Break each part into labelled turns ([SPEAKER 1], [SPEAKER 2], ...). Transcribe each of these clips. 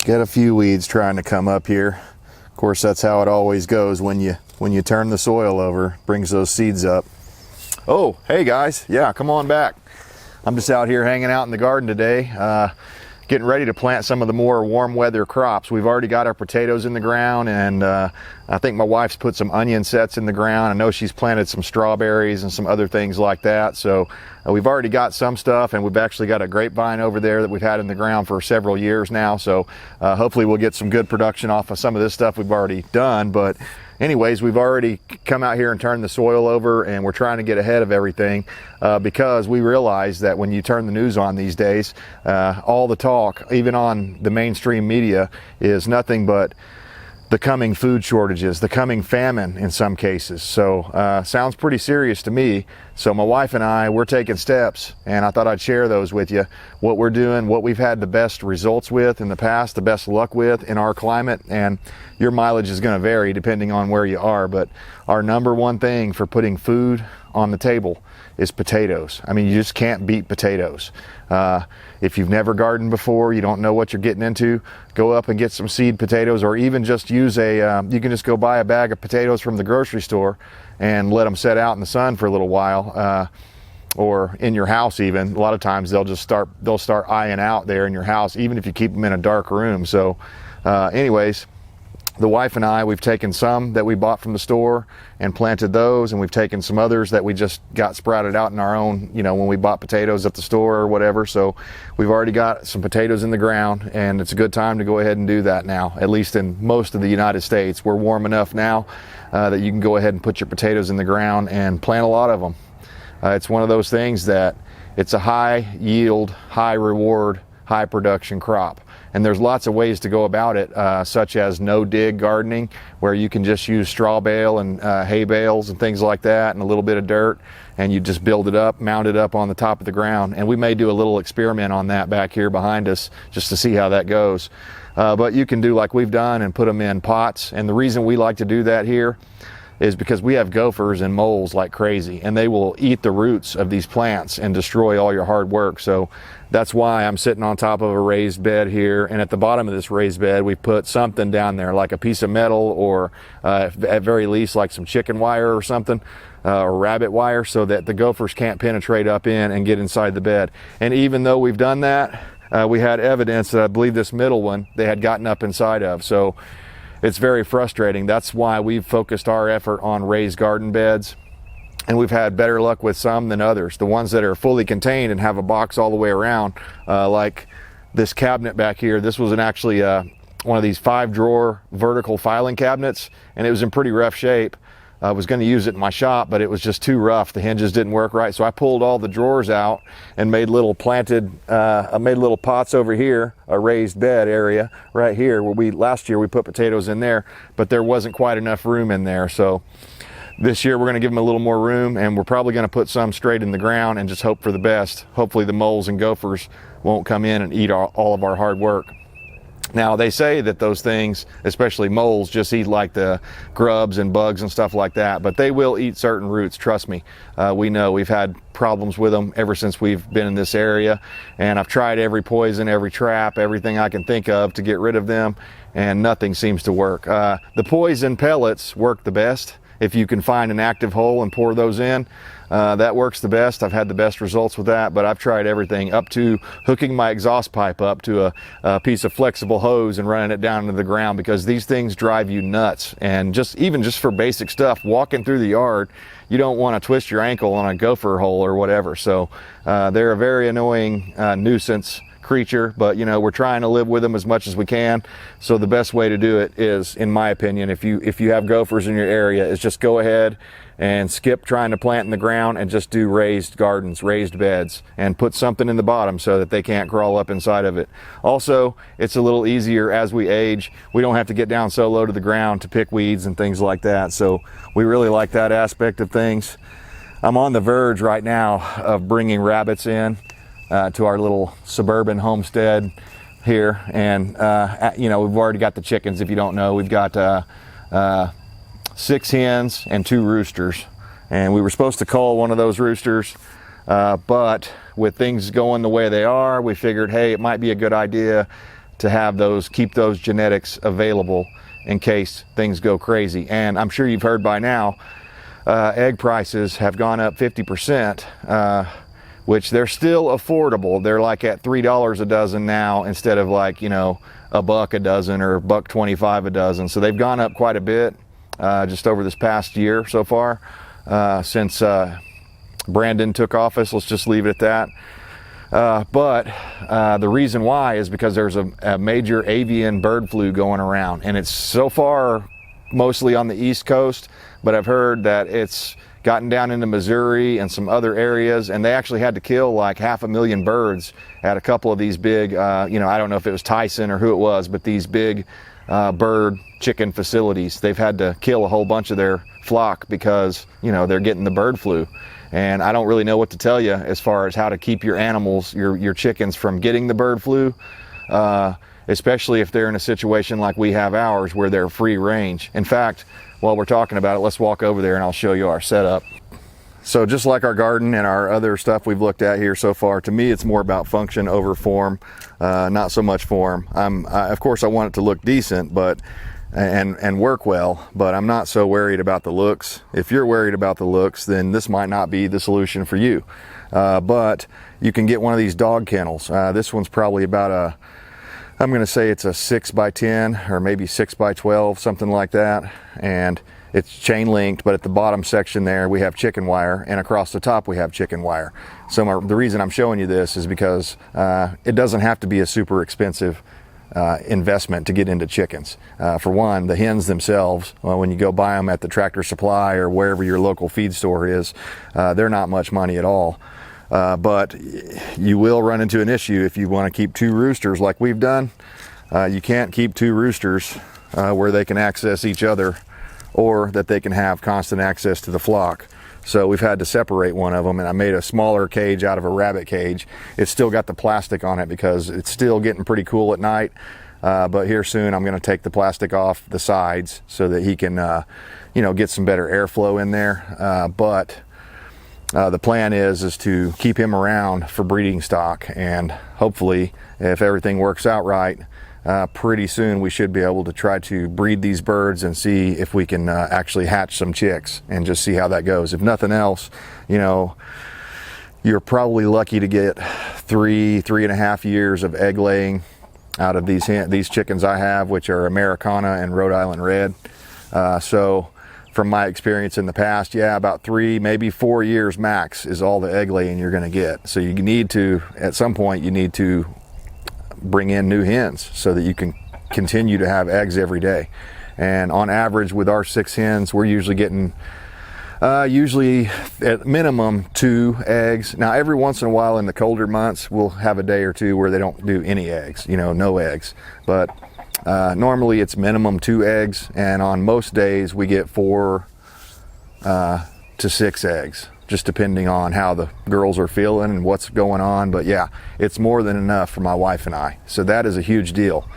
[SPEAKER 1] Got a few weeds trying to come up here. Of course, that's how it always goes when you turn the soil over, brings those seeds up. Oh, hey guys, yeah, come on back. I'm just out here hanging out in the garden today, getting ready to plant some of the more warm weather crops. We've already got our potatoes in the ground, and I think my wife's put some onion sets in the ground. I know she's planted some strawberries and some other things like that. So we've already got some stuff, and we've actually got a grapevine over there that we've had in the ground for several years now. So hopefully we'll get some good production off of some of this stuff we've already done. But anyways, we've already come out here and turned the soil over, and we're trying to get ahead of everything because we realize that when you turn the news on these days, all the talk, even on the mainstream media, is nothing but the coming food shortages, the coming famine in some cases. So sounds pretty serious to me. So my wife and I, we're taking steps, and I thought I'd share those with you. What we're doing, what we've had the best results with in the past, the best luck with in our climate, and your mileage is going to vary depending on where you are, but our number one thing for putting food on the table is potatoes. I mean, you just can't beat potatoes. If you've never gardened before, you don't know what you're getting into, go up and get some seed potatoes, or even just use you can just go buy a bag of potatoes from the grocery store and let them set out in the sun for a little while, or in your house even. A lot of times they'll start eyeing out there in your house, even if you keep them in a dark room. So anyways, the wife and I, we've taken some that we bought from the store and planted those, and we've taken some others that we just got sprouted out in our own, when we bought potatoes at the store or whatever. So we've already got some potatoes in the ground, and it's a good time to go ahead and do that now. At least in most of the United States, we're warm enough now that you can go ahead and put your potatoes in the ground and plant a lot of them. It's one of those things that it's a high yield, high reward, high production crop. And there's lots of ways to go about it, such as no-dig gardening, where you can just use straw bale and hay bales and things like that, and a little bit of dirt, and you just build it up, mount it up on the top of the ground. And we may do a little experiment on that back here behind us just to see how that goes. But you can do like we've done and put them in pots. And the reason we like to do that here is because we have gophers and moles like crazy, and they will eat the roots of these plants and destroy all your hard work. So that's why I'm sitting on top of a raised bed here, and at the bottom of this raised bed we put something down there, like a piece of metal, or at very least like some chicken wire or something, or rabbit wire, so that the gophers can't penetrate up in and get inside the bed. And even though we've done that, we had evidence that I believe this middle one they had gotten up inside of. So it's very frustrating. That's why we've focused our effort on raised garden beds, and we've had better luck with some than others. The ones that are fully contained and have a box all the way around, like this cabinet back here. This was actually one of these 5-drawer vertical filing cabinets, and it was in pretty rough shape. I was going to use it in my shop, but it was just too rough. The hinges didn't work right, so I pulled all the drawers out and made little I made little pots over here, a raised bed area right here, where last year we put potatoes in there, but there wasn't quite enough room in there. So this year we're going to give them a little more room, and we're probably going to put some straight in the ground and just hope for the best. Hopefully the moles and gophers won't come in and eat all of our hard work. Now, they say that those things, especially moles, just eat like the grubs and bugs and stuff like that, but they will eat certain roots, trust me. We know we've had problems with them ever since we've been in this area, and I've tried every poison, every trap, everything I can think of to get rid of them, and nothing seems to work. The poison pellets work the best. If you can find an active hole and pour those in, that works the best. I've had the best results with that, but I've tried everything, up to hooking my exhaust pipe up to a piece of flexible hose and running it down into the ground, because these things drive you nuts. And even just for basic stuff, walking through the yard, you don't want to twist your ankle on a gopher hole or whatever. So they're a very annoying nuisance creature, but we're trying to live with them as much as we can. So the best way to do it is, in my opinion, if you have gophers in your area, is just go ahead and skip trying to plant in the ground and just do raised gardens, raised beds, and put something in the bottom so that they can't crawl up inside of it. Also, it's a little easier as we age. We don't have to get down so low to the ground to pick weeds and things like that. So we really like that aspect of things. I'm on the verge right now of bringing rabbits in to our little suburban homestead here, and we've already got the chickens. If you don't know, we've got 6 hens and 2 roosters, and we were supposed to cull one of those roosters, but with things going the way they are, we figured, hey, it might be a good idea to have those, keep those genetics available in case things go crazy. And I'm sure you've heard by now, egg prices have gone up 50%, which they're still affordable. They're like at $3 a dozen now instead of like, you know, $1 a dozen or $1.25 a dozen. So they've gone up quite a bit just over this past year so far, since Brandon took office. Let's just leave it at that. But the reason why is because there's a major avian bird flu going around, and it's so far mostly on the East Coast, but I've heard that it's gotten down into Missouri and some other areas, and they actually had to kill like 500,000 birds at a couple of these big, you know, I don't know if it was Tyson or who it was, but these big bird chicken facilities. They've had to kill a whole bunch of their flock because, you know, they're getting the bird flu. And I don't really know what to tell you as far as how to keep your animals, your chickens, from getting the bird flu, especially if they're in a situation like we have ours where they're free range. In fact, while we're talking about it, let's walk over there and I'll show you our setup. So just like our garden and our other stuff we've looked at here so far, to me it's more about function over form, not so much form. Of course I want it to look decent, but and work well, but I'm not so worried about the looks. If you're worried about the looks, then this might not be the solution for you. But you can get one of these dog kennels. This one's probably about I'm gonna say it's a 6x10 or maybe 6x12, something like that. And it's chain linked, but at the bottom section there we have chicken wire, and across the top we have chicken wire. So the reason I'm showing you this is because it doesn't have to be a super expensive investment to get into chickens. For one, the hens themselves, well, when you go buy them at the Tractor Supply or wherever your local feed store is, they're not much money at all. But you will run into an issue if you want to keep 2 roosters like we've done. You can't keep 2 roosters where they can access each other, or that they can have constant access to the flock. So we've had to separate one of them, and I made a smaller cage out of a rabbit cage. It's still got the plastic on it because it's still getting pretty cool at night. But here soon I'm going to take the plastic off the sides so that he can, you know, get some better airflow in there. But the plan is to keep him around for breeding stock, and hopefully, if everything works out right, pretty soon we should be able to try to breed these birds and see if we can actually hatch some chicks and just see how that goes. If nothing else, you know, you're probably lucky to get 3.5 years of egg laying out of these chickens I have, which are Americana and Rhode Island Red. So from my experience in the past, yeah, about 3, maybe 4 years max is all the egg laying you're going to get. So you need to, at some point, you need to bring in new hens so that you can continue to have eggs every day. And on average with our 6 hens, we're usually getting usually at minimum 2 eggs. Now every once in a while in the colder months we'll have a day or 2 where they don't do any eggs, you know, no eggs, but normally it's minimum 2 eggs, and on most days we get 4 to 6 eggs, just depending on how the girls are feeling and what's going on. But yeah, it's more than enough for my wife and I. So that is a huge deal.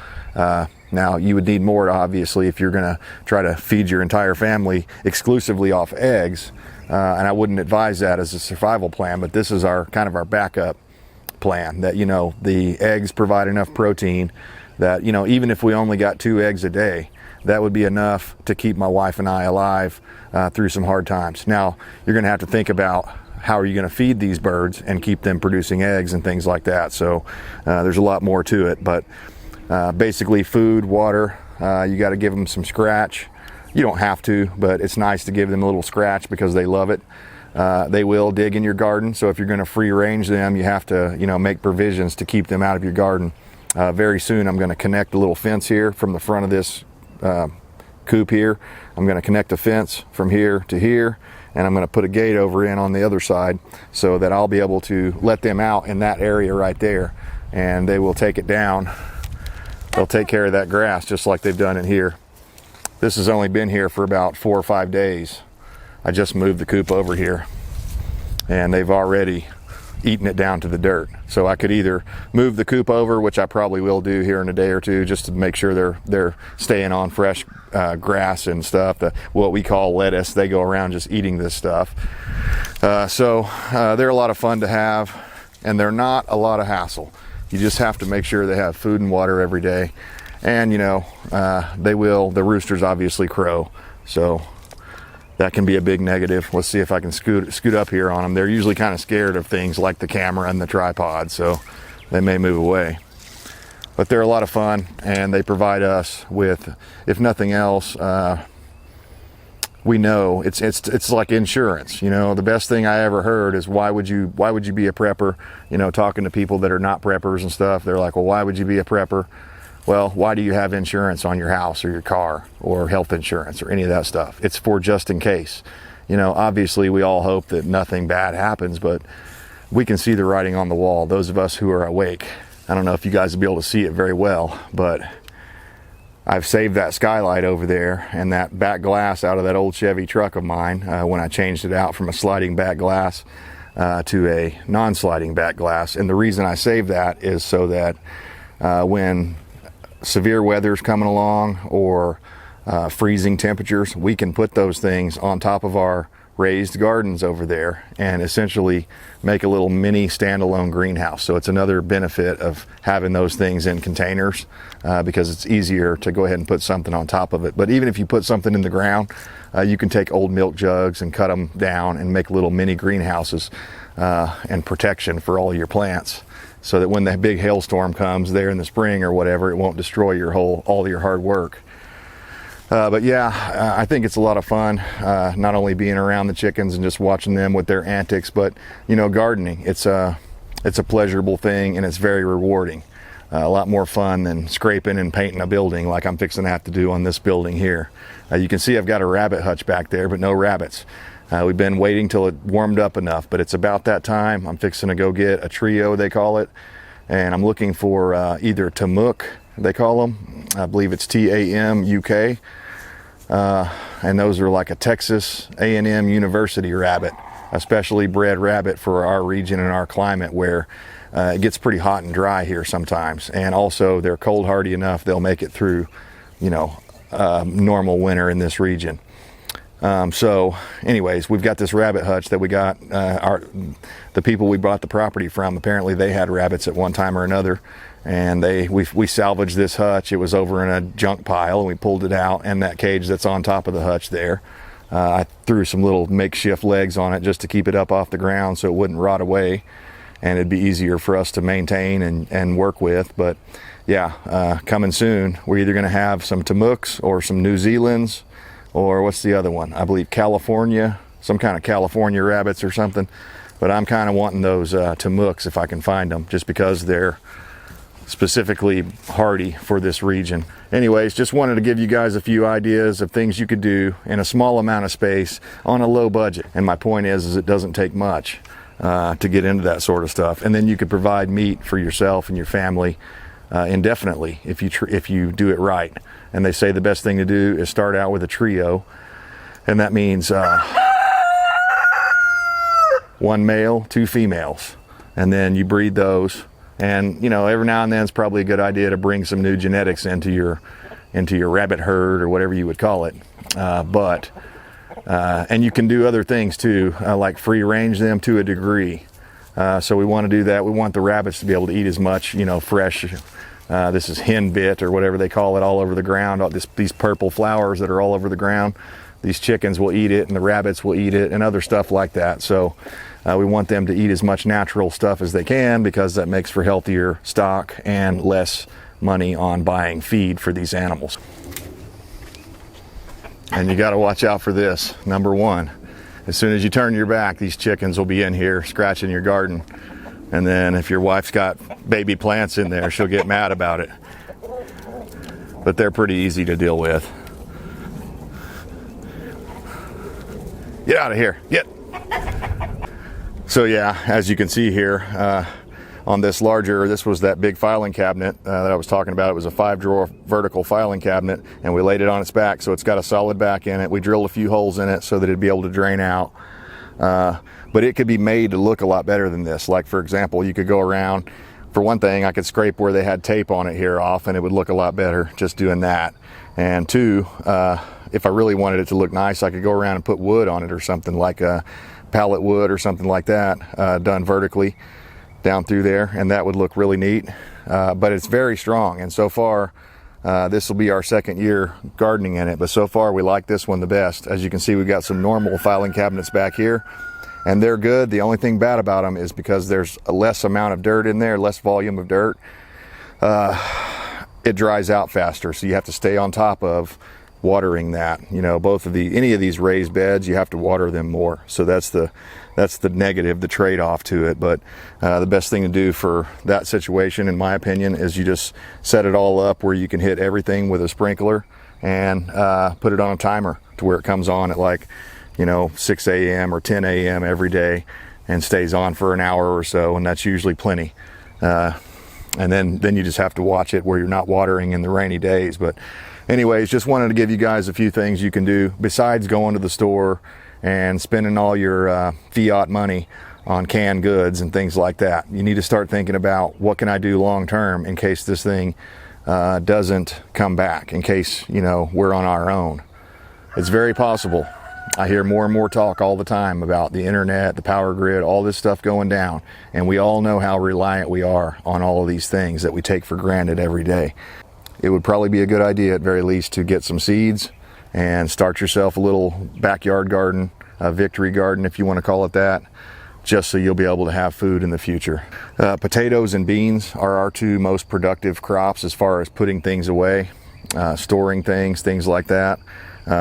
[SPEAKER 1] Now you would need more, obviously, if you're gonna try to feed your entire family exclusively off eggs. And I wouldn't advise that as a survival plan, but this is our kind of our backup plan, that, you know, the eggs provide enough protein that, you know, even if we only got 2 eggs a day, that would be enough to keep my wife and I alive through some hard times. Now, you're going to have to think about how are you going to feed these birds and keep them producing eggs and things like that. So there's a lot more to it, but basically food, water, you got to give them some scratch. You don't have to, but it's nice to give them a little scratch because they love it. They will dig in your garden, so if you're going to free range them, you have to, you know, make provisions to keep them out of your garden. Very soon I'm going to connect a little fence here from the front of this coop here. I'm going to connect a fence from here to here, and I'm going to put a gate over in on the other side so that I'll be able to let them out in that area right there, and they will take it down. They'll take care of that grass just like they've done in here. This has only been here for about 4 or 5 days. I just moved the coop over here, and they've already eaten it down to the dirt. So I could either move the coop over, which I probably will do here in a day or 2, just to make sure they're staying on fresh grass and stuff, what we call lettuce. They go around just eating this stuff. So they're a lot of fun to have, and they're not a lot of hassle. You just have to make sure they have food and water every day. And you know, the roosters obviously crow, so that can be a big negative. Let's see if I can scoot up here on them. They're usually kind of scared of things like the camera and the tripod, so they may move away. But they're a lot of fun, and they provide us with, if nothing else, we know it's like insurance. You know, the best thing I ever heard is why would you be a prepper? You know, talking to people that are not preppers and stuff, they're like, well, why would you be a prepper? Well, why do you have insurance on your house or your car or health insurance or any of that stuff? It's for just in case. You know, obviously we all hope that nothing bad happens, but we can see the writing on the wall, those of us who are awake. I don't know if you guys will be able to see it very well, but I've saved that skylight over there and that back glass out of that old Chevy truck of mine when I changed it out from a sliding back glass to a non-sliding back glass. And the reason I saved that is so that when severe weather's coming along or freezing temperatures, we can put those things on top of our raised gardens over there and essentially make a little mini standalone greenhouse. So it's another benefit of having those things in containers because it's easier to go ahead and put something on top of it. But even if you put something in the ground, you can take old milk jugs and cut them down and make little mini greenhouses and protection for all your plants, so that when the big hailstorm comes there in the spring or whatever, it won't destroy all your hard work. But yeah, I think it's a lot of fun, not only being around the chickens and just watching them with their antics, but you know, gardening. It's a pleasurable thing, and it's very rewarding. A lot more fun than scraping and painting a building like I'm fixing to have to do on this building here. You can see I've got a rabbit hutch back there, but no rabbits. We've been waiting till it warmed up enough, but it's about that time. I'm fixing to go get a trio, they call it, and I'm looking for either Tamuk, they call them. I believe it's TAMUK, and those are like a Texas A&M University rabbit, a specially bred rabbit for our region and our climate, where it gets pretty hot and dry here sometimes, and also they're cold hardy enough they'll make it through, you know, normal winter in this region. So anyways, we've got this rabbit hutch that we got, the people we bought the property from, apparently they had rabbits at one time or another, and we salvaged this hutch. It was over in a junk pile, and we pulled it out, and that cage that's on top of the hutch there, I threw some little makeshift legs on it just to keep it up off the ground so it wouldn't rot away, and it'd be easier for us to maintain and work with. But yeah, coming soon, we're either going to have some Tamuks or some New Zealands, or what's the other one? I believe California, some kind of California rabbits or something. But I'm kind of wanting those Tamuks if I can find them, just because they're specifically hardy for this region. Anyways, just wanted to give you guys a few ideas of things you could do in a small amount of space on a low budget. And my point is it doesn't take much to get into that sort of stuff. And then you could provide meat for yourself and your family indefinitely if you do it right. And they say the best thing to do is start out with a trio, and that means 1 male, 2 females, and then you breed those. And you know, every now and then it's probably a good idea to bring some new genetics into your rabbit herd or whatever you would call it. And you can do other things too, like free range them to a degree. So we want to do that. We want the rabbits to be able to eat as much, you know, fresh. This is hen bit or whatever they call it, all over the ground. These purple flowers that are all over the ground. These chickens will eat it, and the rabbits will eat it, and other stuff like that. So we want them to eat as much natural stuff as they can, because that makes for healthier stock and less money on buying feed for these animals. And you got to watch out for this. Number one, as soon as you turn your back, these chickens will be in here scratching your garden. And then if your wife's got baby plants in there, she'll get mad about it. But they're pretty easy to deal with. Get out of here, get. So yeah, as you can see here, on this was that big filing cabinet that I was talking about. It was a 5-drawer vertical filing cabinet, and we laid it on its back, so it's got a solid back in it. We drilled a few holes in it so that it'd be able to drain out. But it could be made to look a lot better than this. Like, for example, you could go around, for one thing, I could scrape where they had tape on it here off, and it would look a lot better just doing that. And two, if I really wanted it to look nice, I could go around and put wood on it or something, like a pallet wood or something like that, done vertically down through there, and that would look really neat. But it's very strong, and so far this will be our second year gardening in it, but so far we like this one the best. As you can see, we've got some normal filing cabinets back here, and they're good. The only thing bad about them is because there's a less amount of dirt in there, less volume of dirt, it dries out faster, so you have to stay on top of watering that. You know, any of these raised beds, you have to water them more. So that's the negative, the trade-off to it. But the best thing to do for that situation, in my opinion, is you just set it all up where you can hit everything with a sprinkler and put it on a timer to where it comes on at, like, you know, 6 a.m. or 10 a.m. every day and stays on for an hour or so, and that's usually plenty. And then you just have to watch it where you're not watering in the rainy days. But anyways, just wanted to give you guys a few things you can do besides going to the store and spending all your fiat money on canned goods and things like that. You need to start thinking about, what can I do long term in case this thing doesn't come back, in case, you know, we're on our own. It's very possible. I hear more and more talk all the time about the internet, the power grid, all this stuff going down, and we all know how reliant we are on all of these things that we take for granted every day. It would probably be a good idea, at very least, to get some seeds and start yourself a little backyard garden, a victory garden if you want to call it that, just so you'll be able to have food in the future. Potatoes and beans are our two most productive crops as far as putting things away, storing things like that.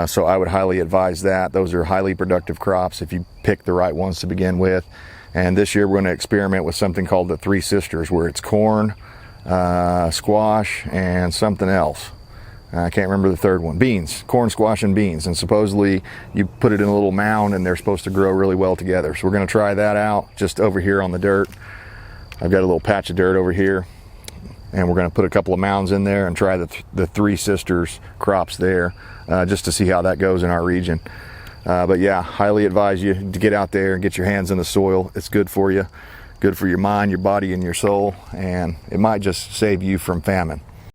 [SPEAKER 1] So I would highly advise that. Those are highly productive crops if you pick the right ones to begin with. And this year we're going to experiment with something called the Three Sisters, where it's corn, squash, and something else. I can't remember the third one. Beans, corn, squash, and beans. And supposedly you put it in a little mound and they're supposed to grow really well together. So we're going to try that out just over here on the dirt. I've got a little patch of dirt over here, and we're going to put a couple of mounds in there and try the Three Sisters crops there, just to see how that goes in our region. But yeah, highly advise you to get out there and get your hands in the soil. It's good for you, good for your mind, your body, and your soul, and it might just save you from famine.